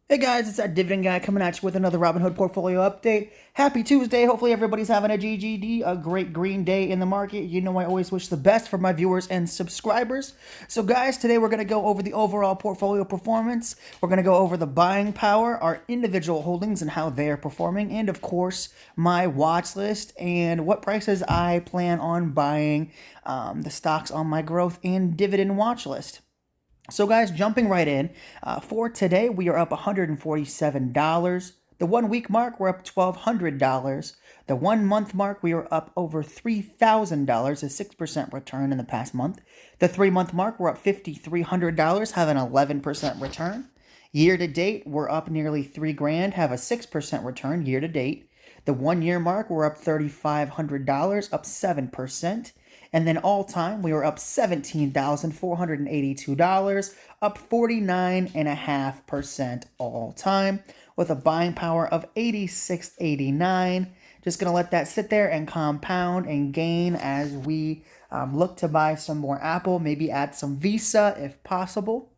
Hey guys, it's that Dividend guy coming at you with another Robinhood portfolio update. Happy Tuesday. Hopefully everybody's having a GGD, a great green day in the market. You know I always wish the best for my viewers and subscribers. So guys, today we're going to go over the overall portfolio performance. We're going to go over the buying power, our individual holdings and how they're performing, and of course, my watch list and what prices I plan on buying, the stocks on my growth and dividend watch list. So, guys, jumping right in, for today, we are up $147. The 1 week mark, we're up $1,200. The 1 month mark, we are up over $3,000, a 6% return in the past month. The 3 month mark, we're up $5,300, have an 11% return. Year to date, we're up nearly 3 grand, have a 6% return year to date. The 1 year mark, we're up $3,500, up 7%. And then all time, we were up $17,482, up 49.5% all time, with a buying power of 86.89. Just going to let that sit there and compound and gain as we look to buy some more Apple, maybe add some Visa if possible.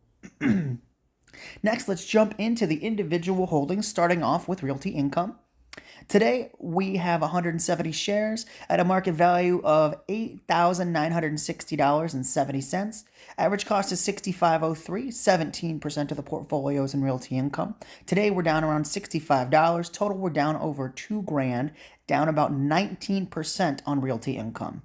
Next, let's jump into the individual holdings, starting off with Realty Income. Today, we have 170 shares at a market value of $8,960.70. Average cost is $65.03, 17% of the portfolios in Realty Income. Today, we're down around $65. Total, we're down over 2 grand, down about 19% on Realty Income.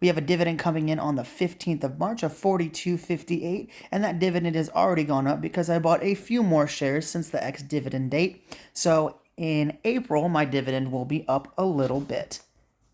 We have a dividend coming in on the 15th of March of $42.58, and that dividend has already gone up because I bought a few more shares since the ex-dividend date. So in April, my dividend will be up a little bit.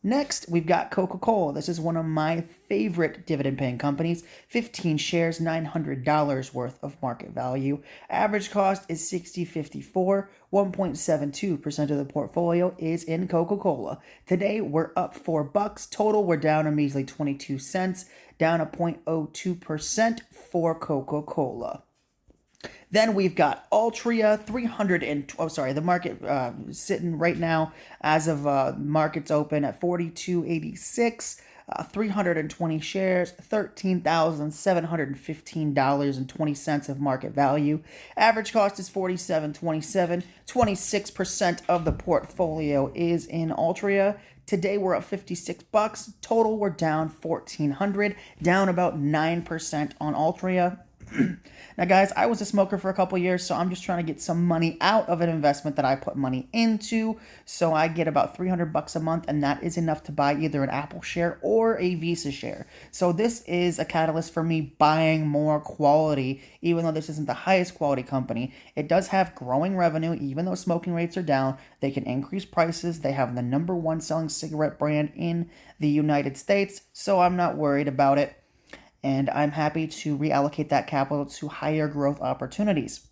Next, we've got Coca-Cola. This is one of my favorite dividend-paying companies. 15 shares, $900 worth of market value. Average cost is $60.54. 1.72% of the portfolio is in Coca-Cola. Today, we're up $4. Total, we're down a measly 22 cents, down a 0.02% for Coca-Cola. Then we've got Altria, the market sitting right now as of markets open at 42.86, 320 shares, $13,715.20 of market value. Average cost is 47.27. 26% of the portfolio is in Altria. Today we're up $56. Total, we're down $1,400, down about 9% on Altria. Now, guys, I was a smoker for a couple years, so I'm just trying to get some money out of an investment that I put money into. So I get about $300 a month, and that is enough to buy either an Apple share or a Visa share. So this is a catalyst for me buying more quality, even though this isn't the highest quality company. It does have growing revenue, even though smoking rates are down. They can increase prices. They have the #1 selling cigarette brand in the United States, so I'm not worried about it. And I'm happy to reallocate that capital to higher growth opportunities.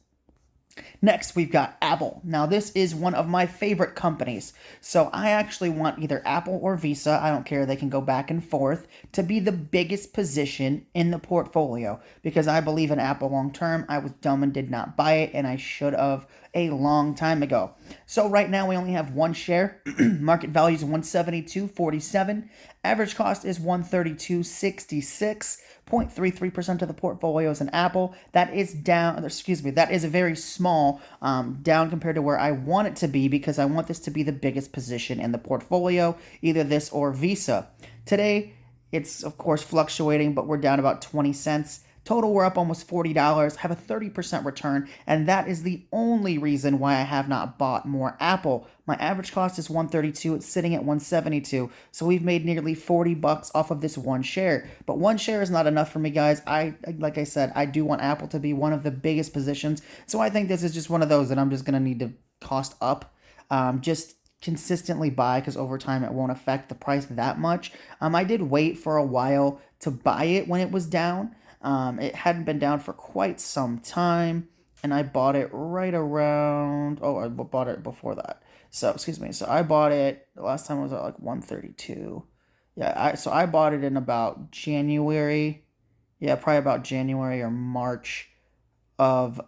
Next, we've got Apple. Now, this is one of my favorite companies. So I actually want either Apple or Visa, I don't care, they can go back and forth, to be the biggest position in the portfolio because I believe in Apple long term. I was dumb and did not buy it, and I should have a long time ago. So right now we only have one share. Market value is 172.47. Average cost is 132.66. 0.33% of the portfolio is in Apple. That is down, that is a very small down compared to where I want it to be because I want this to be the biggest position in the portfolio, either this or Visa. Today, it's of course fluctuating, but we're down about 20 cents. Total, we're up almost $40, have a 30% return, and that is the only reason why I have not bought more Apple. My average cost is 132, it's sitting at 172, so we've made nearly $40 off of this one share. But one share is not enough for me, guys. Like I said, I do want Apple to be one of the biggest positions, so I think this is just one of those that I'm just going to need to cost up. Just consistently buy because over time it won't affect the price that much. I did wait for a while to buy it when it was down. It hadn't been down for quite some time, and I bought it right around. Oh, I bought it before that. So So I bought it. The last time it was at like 132. Yeah, I bought it in about January. Yeah, probably about January or March of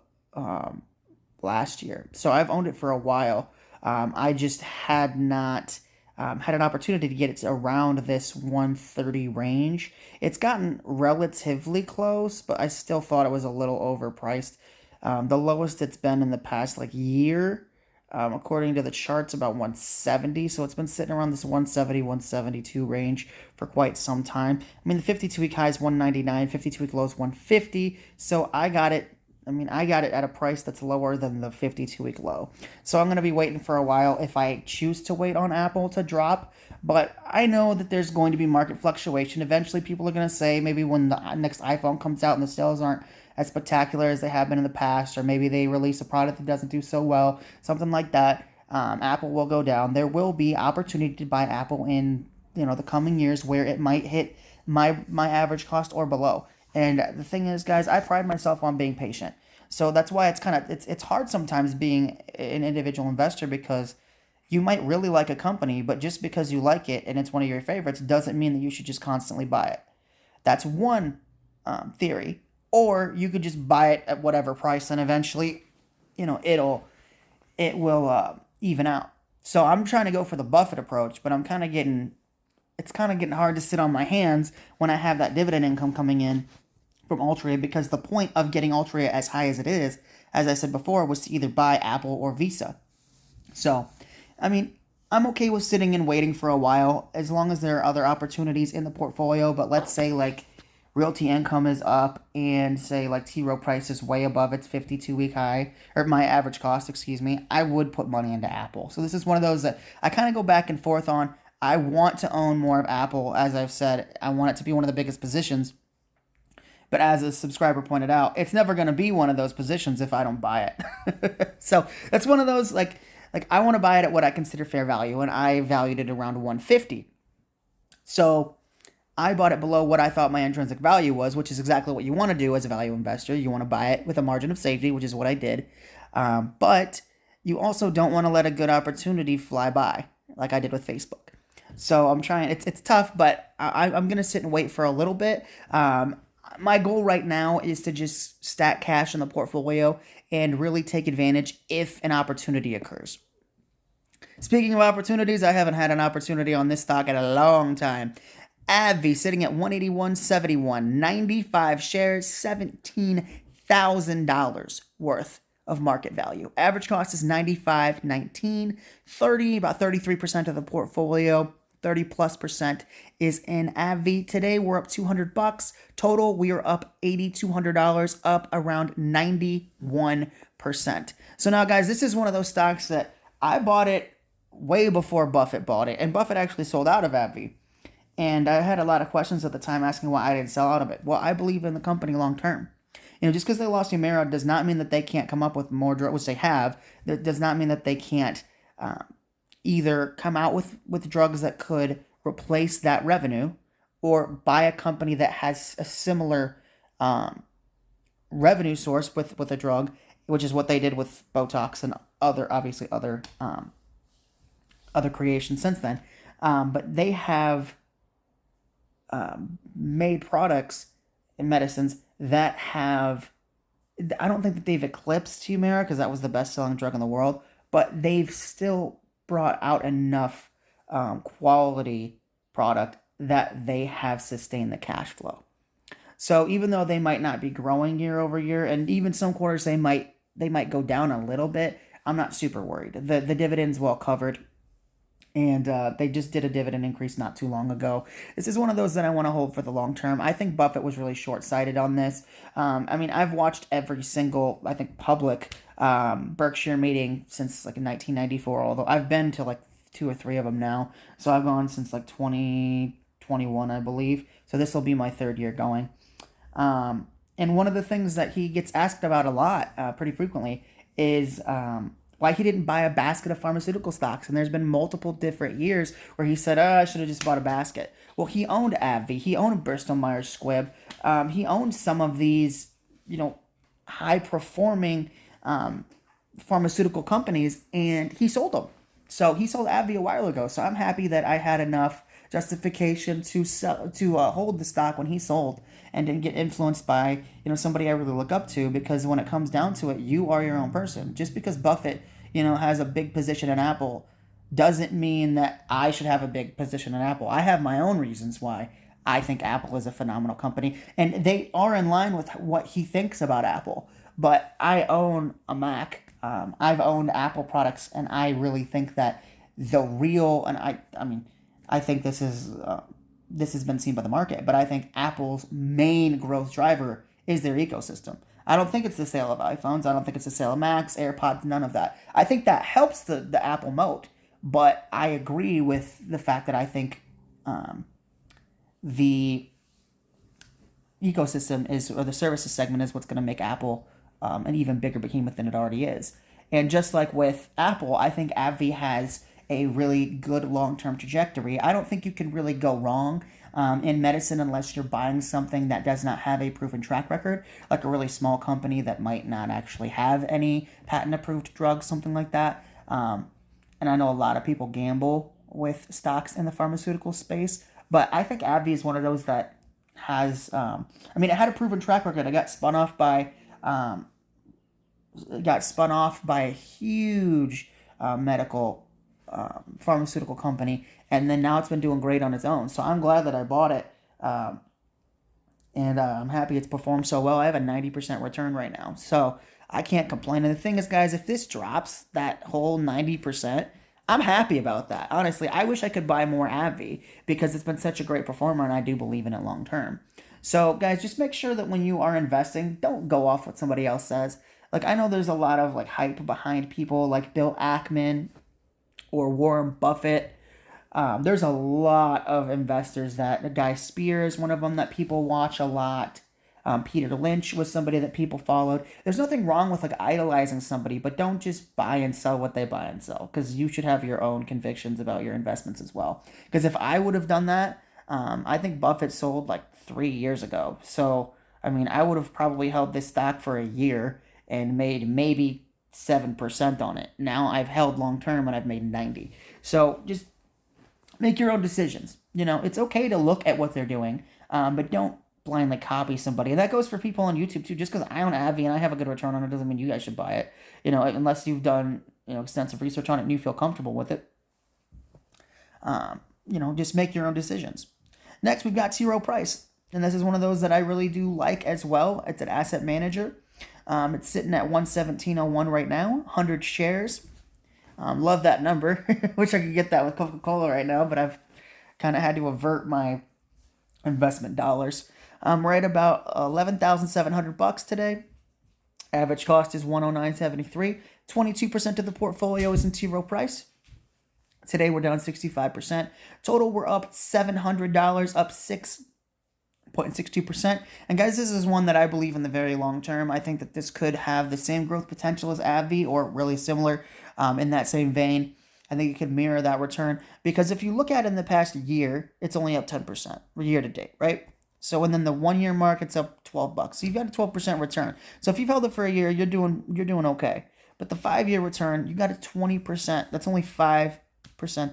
last year. So I've owned it for a while. I just had not had an opportunity to get it to around this 130 range. It's gotten relatively close, but I still thought it was a little overpriced. The lowest it's been in the past like year, according to the charts, about 170. So it's been sitting around this 170, 172 range for quite some time. I mean, the 52-week high is 199, 52-week low is 150. So I got it at a price that's lower than the 52-week low. So I'm going to be waiting for a while if I choose to wait on Apple to drop. But I know that there's going to be market fluctuation. Eventually, people are going to say, maybe when the next iPhone comes out and the sales aren't as spectacular as they have been in the past, or maybe they release a product that doesn't do so well, something like that, Apple will go down. There will be opportunity to buy Apple in the coming years where it might hit my average cost or below. And the thing is, guys, I pride myself on being patient. So that's why it's hard sometimes being an individual investor, because you might really like a company, but just because you like it and it's one of your favorites doesn't mean that you should just constantly buy it. That's one theory. Or you could just buy it at whatever price, and eventually, it will even out. So I'm trying to go for the Buffett approach, but it's kind of getting hard to sit on my hands when I have that dividend income coming in from Altria, because the point of getting Altria as high as it is, as I said before, was to either buy Apple or Visa. So, I mean, I'm okay with sitting and waiting for a while as long as there are other opportunities in the portfolio. But let's say like Realty income is up and say like T Rowe price is way above its 52-week high, or my average cost, I would put money into Apple. So this is one of those that I kind of go back and forth on. I want to own more of Apple. As I've said, I want it to be one of the biggest positions. But as a subscriber pointed out, it's never going to be one of those positions if I don't buy it. So that's one of those, like I want to buy it at what I consider fair value, and I valued it around 150. So I bought it below what I thought my intrinsic value was, which is exactly what you want to do as a value investor. You want to buy it with a margin of safety, which is what I did. But you also don't want to let a good opportunity fly by, like I did with Facebook. So I'm trying. It's tough, but I'm going to sit and wait for a little bit. My goal right now is to just stack cash in the portfolio and really take advantage if an opportunity occurs. Speaking of opportunities, I haven't had an opportunity on this stock in a long time. AbbVie sitting at 181.71, 95 shares, $17,000 worth of market value. Average cost is 95.19, 30, about 33% of the portfolio. 30+% is in AbbVie. Today we're up $200. Total, we are up $8,200, up around 91%. So now, guys, this is one of those stocks that I bought it way before Buffett bought it, and Buffett actually sold out of AbbVie. And I had a lot of questions at the time asking why I didn't sell out of it. Well, I believe in the company long term. Just because they lost Humira does not mean that they can't come up with more drugs, which they have. That does not mean that they can't either come out with drugs that could replace that revenue, or buy a company that has a similar revenue source with a drug, which is what they did with Botox and other creations since then. But they have made products and medicines that have, I don't think that they've eclipsed Humira, because that was the best-selling drug in the world, but they've still brought out enough quality product that they have sustained the cash flow. So even though they might not be growing year over year, and even some quarters they might go down a little bit, I'm not super worried. The dividend's well covered, and they just did a dividend increase not too long ago. This is one of those that I want to hold for the long term. I think Buffett was really short-sighted on this. I've watched every single, public Berkshire meeting since like 1994, although I've been to like 2 or 3 of them now. So I've gone since like 2021, I believe. So this will be my 3rd year going. And one of the things that he gets asked about a lot, pretty frequently, is why he didn't buy a basket of pharmaceutical stocks. And there's been multiple different years where he said, I should have just bought a basket. Well, he owned AbbVie. He owned Bristol Myers Squibb. He owned some of these, high-performing pharmaceutical companies, and he sold them. So he sold AbbVie a while ago. So I'm happy that I had enough justification to hold the stock when he sold, and didn't get influenced by somebody I really look up to, because when it comes down to it, you are your own person. Just because Buffett has a big position in Apple doesn't mean that I should have a big position in Apple. I have my own reasons why I think Apple is a phenomenal company, and they are in line with what he thinks about Apple. but I own a Mac. I've owned Apple products, and I really think that the real, and I mean, I think this has been seen by the market, but I think Apple's main growth driver is their ecosystem. I don't think it's the sale of iPhones. I don't think it's the sale of Macs, AirPods, none of that. I think that helps the Apple moat, but I agree with the fact that I think the ecosystem is, or the services segment is what's going to make Apple an even bigger behemoth than it already is. And just like with Apple, I think AbbVie has a really good long-term trajectory. I don't think you can really go wrong in medicine unless you're buying something that does not have a proven track record, like a really small company that might not actually have any patent-approved drugs, something like that. And I know a lot of people gamble with stocks in the pharmaceutical space, but I think AbbVie is one of those that has, it had a proven track record. It got spun off by a huge medical pharmaceutical company, and then now it's been doing great on its own. So I'm glad that I bought it, and I'm happy it's performed so well. I have a 90% return right now, so I can't complain. And the thing is, guys, if this drops that whole 90%, I'm happy about that. Honestly, I wish I could buy more AbbVie because it's been such a great performer, and I do believe in it long term. So, guys, just make sure that when you are investing, don't go off what somebody else says. Like, I know there's a lot of hype behind people like Bill Ackman or Warren Buffett. There's a lot of investors that Guy Spears, one of them that people watch a lot. Peter Lynch was somebody that people followed. There's nothing wrong with idolizing somebody, but don't just buy and sell what they buy and sell, because you should have your own convictions about your investments as well. Because if I would have done that, I think Buffett sold 3 years ago. So, I would have probably held this stock for a year and made maybe 7% on it. Now I've held long term and I've made 90. So just make your own decisions. It's okay to look at what they're doing, but don't blindly copy somebody. And that goes for people on YouTube too. Just because I own AbbVie and I have a good return on it doesn't mean you guys should buy it. Unless you've done extensive research on it and you feel comfortable with it. Just make your own decisions. Next, we've got T. Rowe Price, and this is one of those that I really do like as well. It's an asset manager. It's sitting at 117.01 right now, 100 shares. Love that number. Wish I could get that with Coca-Cola right now, but I've kind of had to avert my investment dollars. We're at about $11,700 today. Average cost is $109.73. 22% of the portfolio is in T. Rowe Price. Today we're down 65%. Total, we're up $700, up 6.62%. And guys, this is one that I believe in the very long term. I think that this could have the same growth potential as AbbVie, or really similar in that same vein. I think it could mirror that return, because if you look at it in the past year, it's only up 10% year to date, right? So, and then the 1 year mark, it's up $12. So you've got a 12% return. So if you've held it for a year, you're doing okay. But the 5 year return, you got a 20%. That's only 5%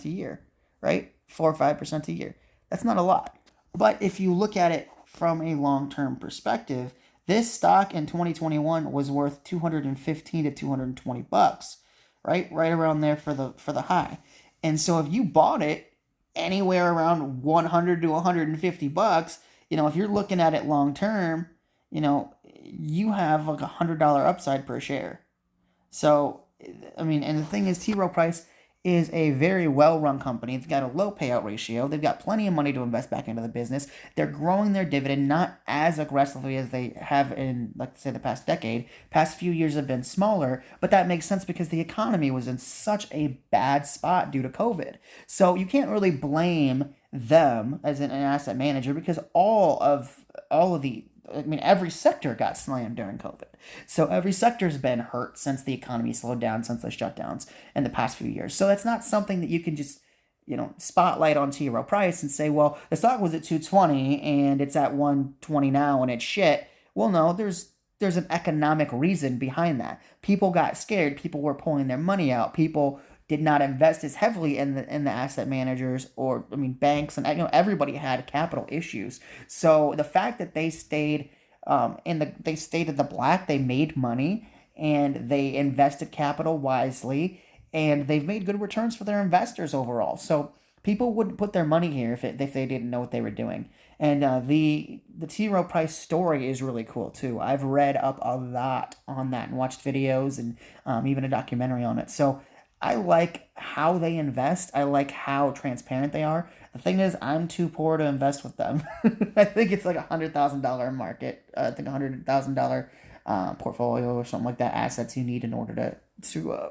a year, right? 4 or 5% a year. That's not a lot. But if you look at it from a long-term perspective, this stock in 2021 was worth $215 to $220, right? Right around there for the high. And so if you bought it anywhere around $100 to $150, if you're looking at it long term, you have a $100 upside per share. So, and the thing is, T. Rowe Price is a very well-run company. They've got a low payout ratio. They've got plenty of money to invest back into the business. They're growing their dividend not as aggressively as they have in, say, the past decade. Past few years have been smaller, but that makes sense because the economy was in such a bad spot due to COVID. So you can't really blame them as an asset manager, because all of the every sector got slammed during COVID. So every sector's been hurt since the economy slowed down, since the shutdowns in the past few years. So that's not something that you can just, spotlight on T. Rowe Price and say, well, the stock was at 220 and it's at 120 now and it's shit. Well, no, there's an economic reason behind that. People got scared. People were pulling their money out. People did not invest as heavily in the asset managers, or banks, and everybody had capital issues. So the fact that they stayed they stayed in the black, they made money and they invested capital wisely, and they've made good returns for their investors overall. So people wouldn't put their money here if they didn't know what they were doing. And the T. Rowe Price story is really cool too. I've read up a lot on that and watched videos and even a documentary on it. So I like how they invest. I like how transparent they are. The thing is, I'm too poor to invest with them. I think it's like $100,000 market. I think $100,000 portfolio or something like that. Assets you need in order to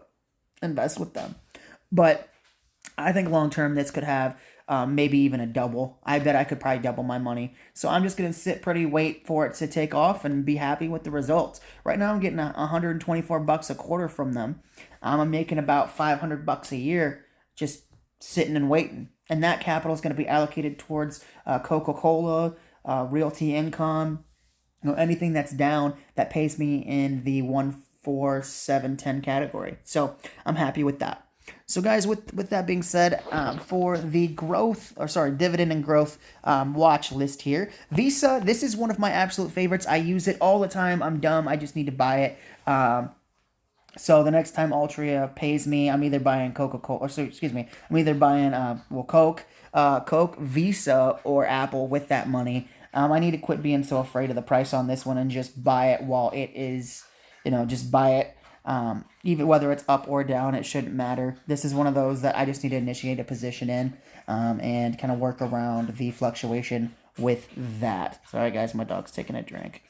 invest with them. But I think long term this could have maybe even a double. I bet I could probably double my money. So I'm just gonna sit pretty, wait for it to take off, and be happy with the results. Right now I'm getting $124 a quarter from them. I'm making about $500 a year just sitting and waiting, and that capital is going to be allocated towards Coca-Cola, realty income, anything that's down that pays me in the 1, 4, 7, 10 category. So I'm happy with that. So guys, with that being said, for the dividend and growth watch list here, Visa, this is one of my absolute favorites. I use it all the time. I'm dumb. I just need to buy it. So the next time Altria pays me, I'm either buying Coca-Cola, I'm either buying Coke, Visa, or Apple with that money. I need to quit being so afraid of the price on this one and just buy it while it is, just buy it. Even whether it's up or down, it shouldn't matter. This is one of those that I just need to initiate a position in and kind of work around the fluctuation with that. Sorry, guys, my dog's taking a drink.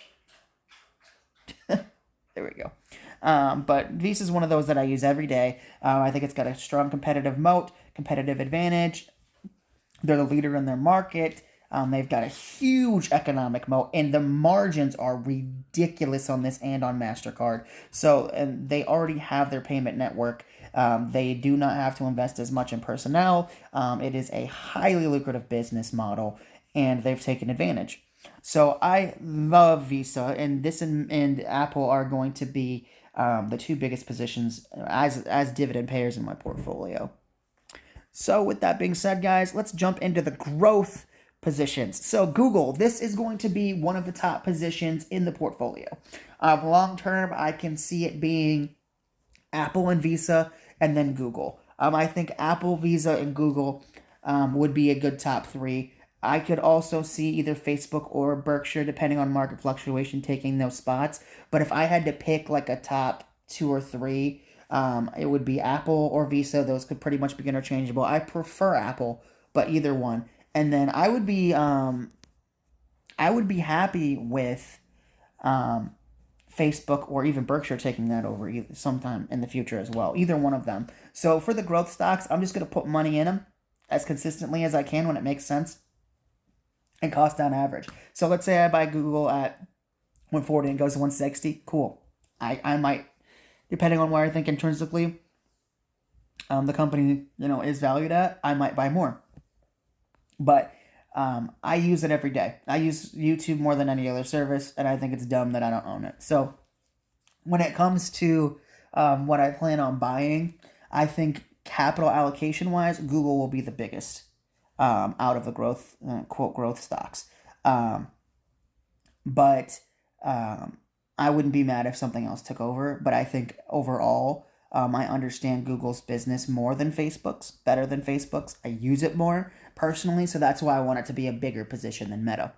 There we go. But Visa is one of those that I use every day. I think it's got a strong competitive moat, competitive advantage. They're the leader in their market. They've got a huge economic moat, and the margins are ridiculous on this and on MasterCard. So, and they already have their payment network. They do not have to invest as much in personnel. It is a highly lucrative business model, and they've taken advantage. So I love Visa, and this and Apple are going to be the two biggest positions as dividend payers in my portfolio. So with that being said, guys, let's jump into the growth positions. So Google, this is going to be one of the top positions in the portfolio. Long term, I can see it being Apple and Visa, and then Google. I think Apple, Visa, and Google would be a good top three. I could also see either Facebook or Berkshire, depending on market fluctuation, taking those spots. But if I had to pick like a top 2 or 3, it would be Apple or Visa. Those could pretty much be interchangeable. I prefer Apple, but either one. And then I would be happy with Facebook or even Berkshire taking that over sometime in the future as well. Either one of them. So for the growth stocks, I'm just going to put money in them as consistently as I can when it makes sense and cost down average. So let's say I buy Google at 140 and goes to 160. Cool. I might, depending on where I think intrinsically the company is valued at, I might buy more. But I use it every day. I use YouTube more than any other service, and I think it's dumb that I don't own it. So when it comes to what I plan on buying, I think capital allocation wise, Google will be the biggest out of the growth quote growth stocks. But I wouldn't be mad if something else took over. But I think overall, I understand Google's business more than Facebook's, better than Facebook's. I use it more personally, so that's why I want it to be a bigger position than Meta.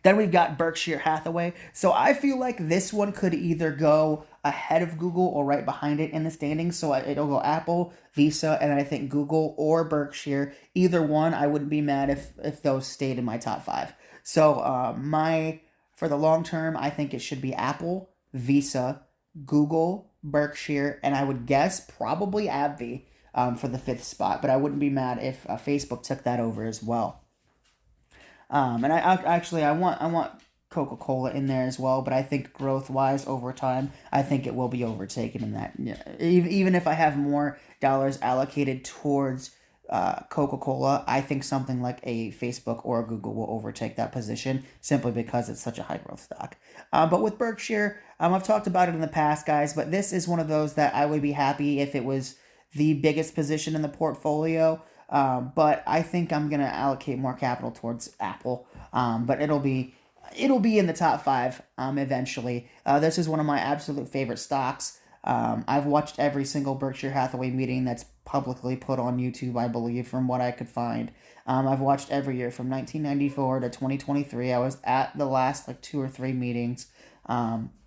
Then we've got Berkshire Hathaway. So I feel like this one could either go ahead of Google or right behind it in the standings. So it'll go Apple, Visa, and I think Google or Berkshire. Either one, I wouldn't be mad if those stayed in my top 5. So for the long term, I think it should be Apple, Visa, Google, Berkshire, and I would guess probably AbbVie for the 5th spot. But I wouldn't be mad if Facebook took that over as well. And I want Coca-Cola in there as well, but I think growth-wise over time, I think it will be overtaken in that. Even if I have more dollars allocated towards Coca-Cola, I think something like a Facebook or a Google will overtake that position simply because it's such a high-growth stock. But with Berkshire, I've talked about it in the past, guys, but this is one of those that I would be happy if it was the biggest position in the portfolio. But I think I'm gonna allocate more capital towards Apple. But it'll be in the top 5 eventually. This is one of my absolute favorite stocks. I've watched every single Berkshire Hathaway meeting that's publicly put on YouTube, I believe, from what I could find. I've watched every year from 1994 to 2023. I was at the last like 2 or 3 meetings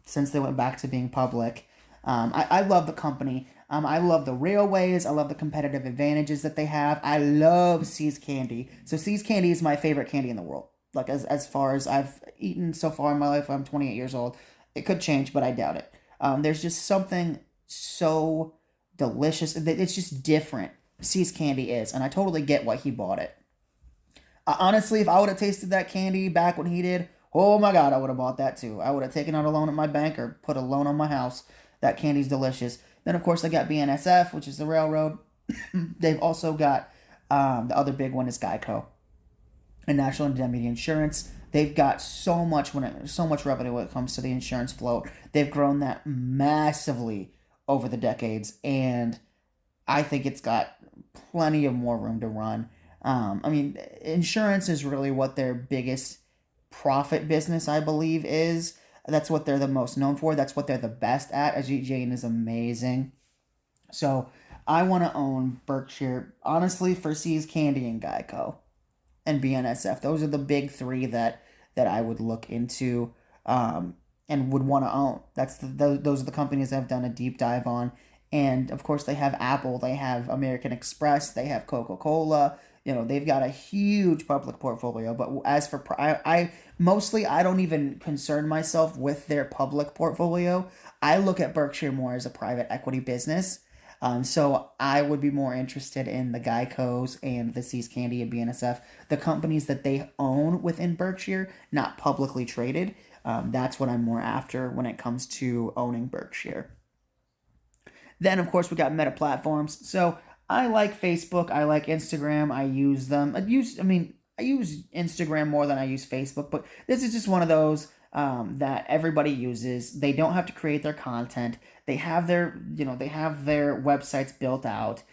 since they went back to being public. I love the company. I love the railways. I love the competitive advantages that they have. I love See's candy. So See's candy is my favorite candy in the world. Like as far as I've eaten so far in my life, I'm 28 years old. It could change, but I doubt it. There's just something so delicious. It's just different. See's candy is, and I totally get why he bought it. Honestly, if I would have tasted that candy back when he did, oh my God, I would have bought that too. I would have taken out a loan at my bank or put a loan on my house. That candy's delicious. Then, of course, they got BNSF, which is the railroad. They've also got the other big one is Geico and National Indemnity Insurance. They've got so much revenue when it comes to the insurance float. They've grown that massively over the decades, and I think it's got plenty of more room to run. I mean, insurance is really what their biggest profit business, I believe, is. That's what they're the most known for. That's what they're the best at. Ajit Jain is amazing. So I want to own Berkshire, honestly, for See's Candy and Geico and BNSF. Those are the big three that I would look into and would want to own. Those are the companies I've done a deep dive on. And, of course, they have Apple. They have American Express. They have Coca-Cola. They've got a huge public portfolio. But as for I don't even concern myself with their public portfolio. I look at Berkshire more as a private equity business. So I would be more interested in the Geicos and the See's Candy and BNSF, the companies that they own within Berkshire, not publicly traded. That's what I'm more after when it comes to owning Berkshire. Then, of course, we got Meta platforms. So I like Facebook. I like Instagram. I use them. I use Instagram more than I use Facebook, but this is just one of those that everybody uses. They don't have to create their content. They have their websites built out.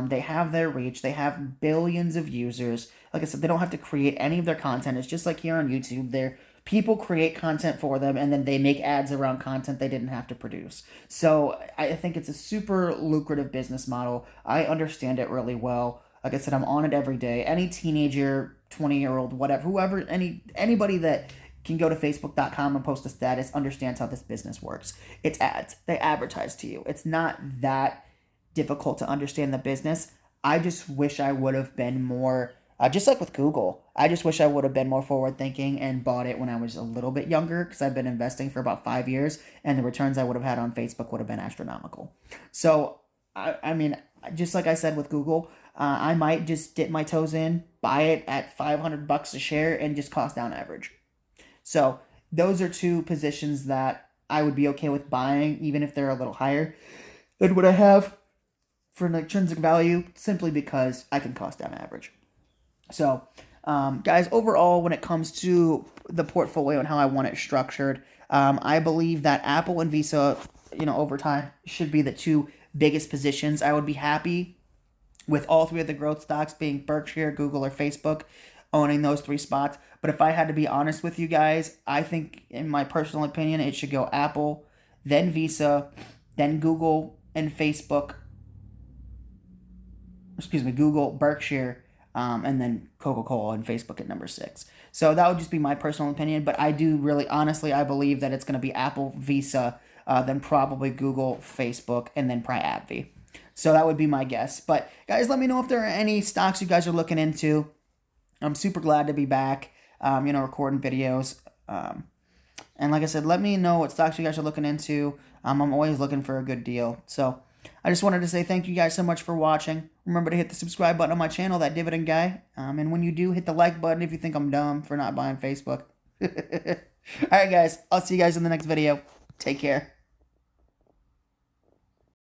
They have their reach. They have billions of users. Like I said, they don't have to create any of their content. It's just like here on YouTube. People create content for them, and then they make ads around content they didn't have to produce. So I think it's a super lucrative business model. I understand it really well. Like I said, I'm on it every day. Any teenager, 20-year-old, whatever, whoever, anybody that can go to Facebook.com and post a status understands how this business works. It's ads. They advertise to you. It's not that difficult to understand the business. I just wish I would have been more... just like with Google, I just wish I would have been more forward-thinking and bought it when I was a little bit younger, because I've been investing for about 5 years, and the returns I would have had on Facebook would have been astronomical. So, I mean, just like I said with Google, I might just dip my toes in, buy it at $500 a share, and just cost down average. So, those are two positions that I would be okay with buying, even if they're a little higher than what I have for an intrinsic value, simply because I can cost down average. So, guys, overall, when it comes to the portfolio and how I want it structured, I believe that Apple and Visa, over time, should be the two biggest positions. I would be happy with all three of the growth stocks being Berkshire, Google, or Facebook, owning those three spots. But if I had to be honest with you guys, I think, in my personal opinion, it should go Apple, then Visa, then Google and Facebook. Google, Berkshire, and then Coca-Cola and Facebook at number 6. So that would just be my personal opinion, but I do really, honestly, I believe that it's going to be Apple, Visa, then probably Google, Facebook, and then probably AbbVie. So that would be my guess. But guys, let me know if there are any stocks you guys are looking into. I'm super glad to be back, recording videos. And like I said, let me know what stocks you guys are looking into. I'm always looking for a good deal. So I just wanted to say thank you guys so much for watching. Remember to hit the subscribe button on my channel, that Dividend Guy. And when you do, hit the like button if you think I'm dumb for not buying Facebook. All right, guys. I'll see you guys in the next video. Take care.